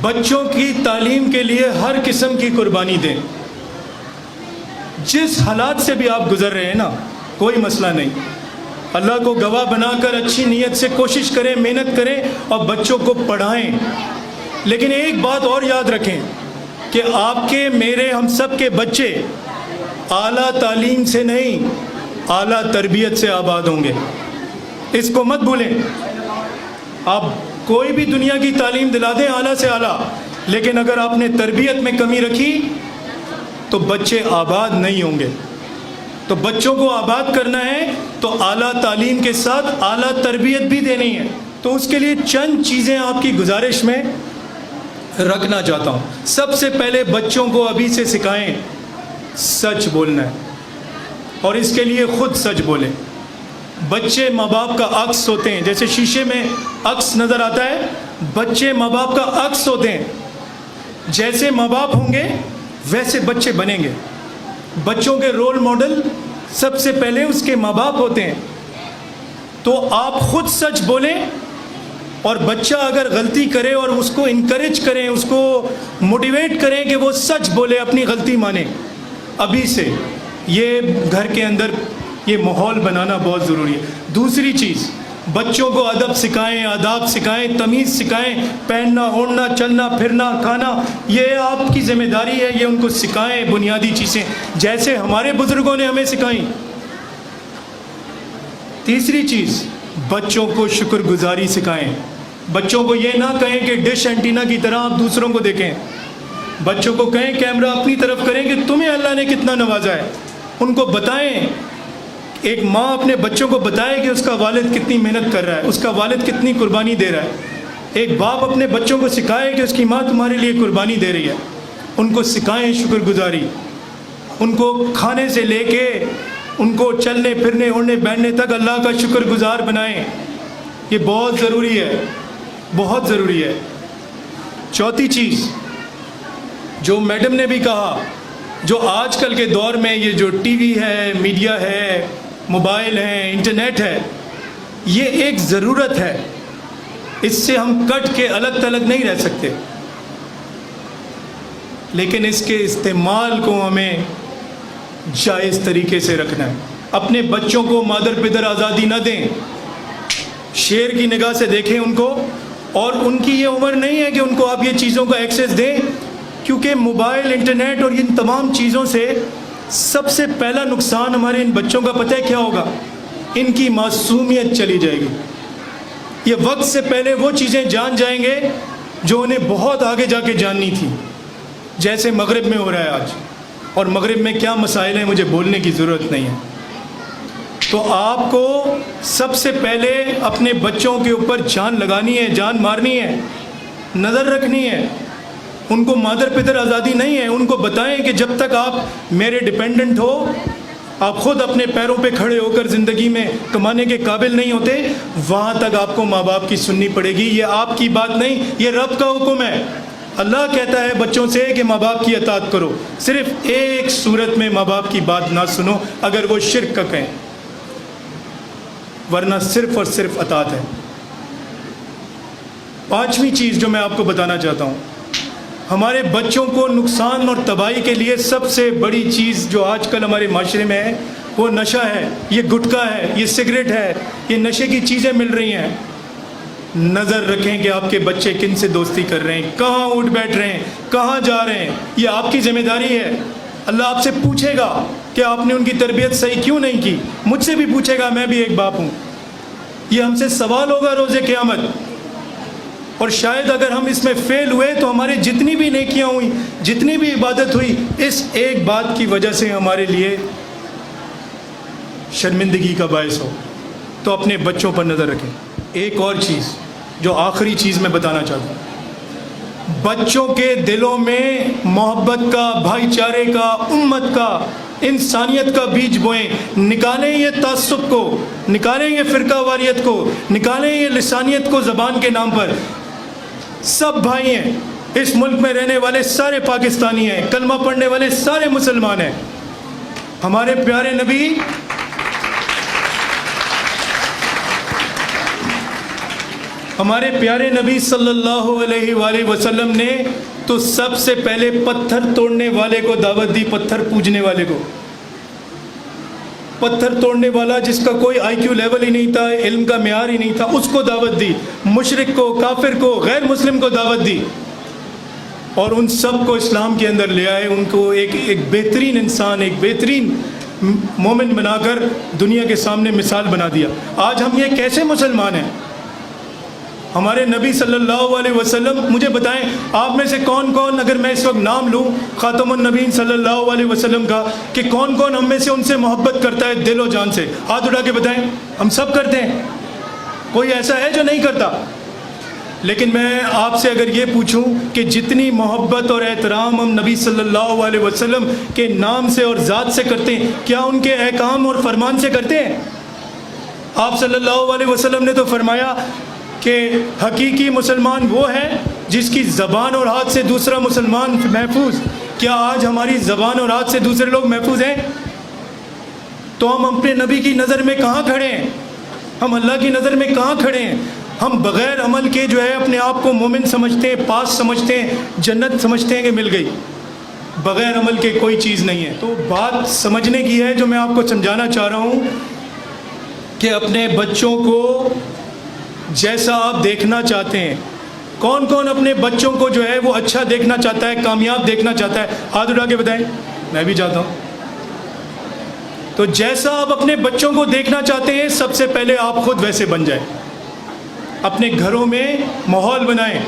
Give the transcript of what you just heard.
بچوں کی تعلیم کے لیے ہر قسم کی قربانی دیں. جس حالات سے بھی آپ گزر رہے ہیں نا، کوئی مسئلہ نہیں، اللہ کو گواہ بنا کر اچھی نیت سے کوشش کریں، محنت کریں اور بچوں کو پڑھائیں. لیکن ایک بات اور یاد رکھیں کہ آپ کے، میرے، ہم سب کے بچے اعلیٰ تعلیم سے نہیں، اعلیٰ تربیت سے آباد ہوں گے. اس کو مت بھولیں. آپ کوئی بھی دنیا کی تعلیم دلا دیں اعلیٰ سے اعلیٰ، لیکن اگر آپ نے تربیت میں کمی رکھی تو بچے آباد نہیں ہوں گے. تو بچوں کو آباد کرنا ہے تو اعلیٰ تعلیم کے ساتھ اعلیٰ تربیت بھی دینی ہے. تو اس کے لیے چند چیزیں آپ کی گزارش میں رکھنا چاہتا ہوں. سب سے پہلے بچوں کو ابھی سے سکھائیں سچ بولنا ہے، اور اس کے لیے خود سچ بولیں. بچے ماں باپ کا عکس ہوتے ہیں، جیسے شیشے میں عکس نظر آتا ہے، بچے ماں باپ کا عکس ہوتے ہیں. جیسے ماں باپ ہوں گے ویسے بچے بنیں گے. بچوں کے رول ماڈل سب سے پہلے اس کے ماں باپ ہوتے ہیں. تو آپ خود سچ بولیں، اور بچہ اگر غلطی کرے اور اس کو انکریج کریں، اس کو موٹیویٹ کریں کہ وہ سچ بولے، اپنی غلطی مانے ابھی سے. یہ گھر کے اندر یہ ماحول بنانا بہت ضروری ہے. دوسری چیز، بچوں کو ادب سکھائیں، آداب سکھائیں، تمیز سکھائیں. پہننا، اوڑھنا، چلنا پھرنا، کھانا، یہ آپ کی ذمہ داری ہے. یہ ان کو سکھائیں بنیادی چیزیں جیسے ہمارے بزرگوں نے ہمیں سکھائیں. تیسری چیز، بچوں کو شکر گزاری سکھائیں. بچوں کو یہ نہ کہیں کہ ڈش اینٹینا کی طرح آپ دوسروں کو دیکھیں. بچوں کو کہیں کیمرہ اپنی طرف کریں کہ تمہیں اللہ نے کتنا نوازا ہے. ان کو بتائیں، ایک ماں اپنے بچوں کو بتائے کہ اس کا والد کتنی محنت کر رہا ہے، اس کا والد کتنی قربانی دے رہا ہے. ایک باپ اپنے بچوں کو سکھائے کہ اس کی ماں تمہارے لیے قربانی دے رہی ہے. ان کو سکھائیں شکر گزاری. ان کو کھانے سے لے کے ان کو چلنے پھرنے، اڑنے بیٹھنے تک اللہ کا شکر گزار بنائیں. یہ بہت ضروری ہے، بہت ضروری ہے. چوتھی چیز جو میڈم نے بھی کہا، جو آج کل کے دور میں یہ جو ٹی وی ہے، میڈیا ہے، موبائل ہے، انٹرنیٹ ہے، یہ ایک ضرورت ہے. اس سے ہم کٹ کے الگ تھلگ نہیں رہ سکتے، لیکن اس کے استعمال کو ہمیں جائز طریقے سے رکھنا ہے. اپنے بچوں کو مادر پدر آزادی نہ دیں. شیر کی نگاہ سے دیکھیں ان کو، اور ان کی یہ عمر نہیں ہے کہ ان کو آپ یہ چیزوں کا ایکسیس دیں، کیونکہ موبائل، انٹرنیٹ اور ان تمام چیزوں سے سب سے پہلا نقصان ہمارے ان بچوں کا پتہ ہے کیا ہوگا؟ ان کی معصومیت چلی جائے گی. یہ وقت سے پہلے وہ چیزیں جان جائیں گے جو انہیں بہت آگے جا کے جاننی تھی، جیسے مغرب میں ہو رہا ہے آج. اور مغرب میں کیا مسائل ہیں مجھے بولنے کی ضرورت نہیں ہے. تو آپ کو سب سے پہلے اپنے بچوں کے اوپر جان لگانی ہے، جان مارنی ہے، نظر رکھنی ہے. ان کو مادر پدر آزادی نہیں ہے. ان کو بتائیں کہ جب تک آپ میرے ڈپینڈنٹ ہو، آپ خود اپنے پیروں پہ کھڑے ہو کر زندگی میں کمانے کے قابل نہیں ہوتے، وہاں تک آپ کو ماں باپ کی سننی پڑے گی. یہ آپ کی بات نہیں، یہ رب کا حکم ہے. اللہ کہتا ہے بچوں سے کہ ماں باپ کی اطاعت کرو. صرف ایک صورت میں ماں باپ کی بات نہ سنو، اگر وہ شرک کا کہیں، ورنہ صرف اور صرف اطاعت ہے. پانچویں چیز جو میں آپ کو بتانا چاہتا ہوں، ہمارے بچوں کو نقصان اور تباہی کے لیے سب سے بڑی چیز جو آج کل ہمارے معاشرے میں ہے وہ نشہ ہے. یہ گٹکا ہے، یہ سگریٹ ہے، یہ نشے کی چیزیں مل رہی ہیں. نظر رکھیں کہ آپ کے بچے کن سے دوستی کر رہے ہیں، کہاں اٹھ بیٹھ رہے ہیں، کہاں جا رہے ہیں. یہ آپ کی ذمہ داری ہے. اللہ آپ سے پوچھے گا کہ آپ نے ان کی تربیت صحیح کیوں نہیں کی. مجھ سے بھی پوچھے گا، میں بھی ایک باپ ہوں. یہ ہم سے سوال ہوگا روز قیامت. اور شاید اگر ہم اس میں فیل ہوئے تو ہماری جتنی بھی نیکیاں ہوئی، جتنی بھی عبادت ہوئی، اس ایک بات کی وجہ سے ہمارے لیے شرمندگی کا باعث ہو. تو اپنے بچوں پر نظر رکھیں. ایک اور چیز جو آخری چیز میں بتانا چاہتا ہوں، بچوں کے دلوں میں محبت کا، بھائی چارے کا، امت کا، انسانیت کا بیج بوئیں. نکالیں یہ تعصب کو، نکالیں یہ فرقہ واریت کو، نکالیں یہ لسانیت کو. زبان کے نام پر سب بھائی ہیں. اس ملک میں رہنے والے سارے پاکستانی ہیں، کلمہ پڑھنے والے سارے مسلمان ہیں. ہمارے پیارے نبی ہمارے پیارے نبی صلی اللہ علیہ وآلہ وسلم نے تو سب سے پہلے پتھر توڑنے والے کو دعوت دی، پتھر پوجنے والے کو. پتھر توڑنے والا جس کا کوئی آئی کیو لیول ہی نہیں تھا، علم کا معیار ہی نہیں تھا، اس کو دعوت دی. مشرک کو، کافر کو، غیر مسلم کو دعوت دی، اور ان سب کو اسلام کے اندر لے آئے. ان کو ایک بہترین انسان، ایک بہترین مومن بنا کر دنیا کے سامنے مثال بنا دیا. آج ہم یہ کیسے مسلمان ہیں؟ ہمارے نبی صلی اللہ علیہ وسلم، مجھے بتائیں آپ میں سے کون کون، اگر میں اس وقت نام لوں خاتم النبیین صلی اللہ علیہ وسلم کا، کہ کون کون ہم میں سے ان سے محبت کرتا ہے دل و جان سے؟ ہاتھ اٹھا کے بتائیں. ہم سب کرتے ہیں، کوئی ایسا ہے جو نہیں کرتا؟ لیکن میں آپ سے اگر یہ پوچھوں کہ جتنی محبت اور احترام ہم نبی صلی اللہ علیہ وسلم کے نام سے اور ذات سے کرتے ہیں، کیا ان کے احکام اور فرمان سے کرتے ہیں؟ آپ صلی اللہ علیہ وسلم نے تو فرمایا کہ حقیقی مسلمان وہ ہے جس کی زبان اور ہاتھ سے دوسرا مسلمان محفوظ. کیا آج ہماری زبان اور ہاتھ سے دوسرے لوگ محفوظ ہیں؟ تو ہم اپنے نبی کی نظر میں کہاں کھڑے ہیں؟ ہم اللہ کی نظر میں کہاں کھڑے ہیں؟ ہم بغیر عمل کے جو ہے اپنے آپ کو مومن سمجھتے ہیں، پاس سمجھتے ہیں، جنت سمجھتے ہیں کہ مل گئی. بغیر عمل کے کوئی چیز نہیں ہے. تو بات سمجھنے کی ہے جو میں آپ کو سمجھانا چاہ رہا ہوں کہ اپنے بچوں کو جیسا آپ دیکھنا چاہتے ہیں. کون کون اپنے بچوں کو جو ہے وہ اچھا دیکھنا چاہتا ہے، کامیاب دیکھنا چاہتا ہے؟ ہاتھ اٹھا کے بتائیں. میں بھی چاہتا ہوں. تو جیسا آپ اپنے بچوں کو دیکھنا چاہتے ہیں، سب سے پہلے آپ خود ویسے بن جائیں. اپنے گھروں میں ماحول بنائیں.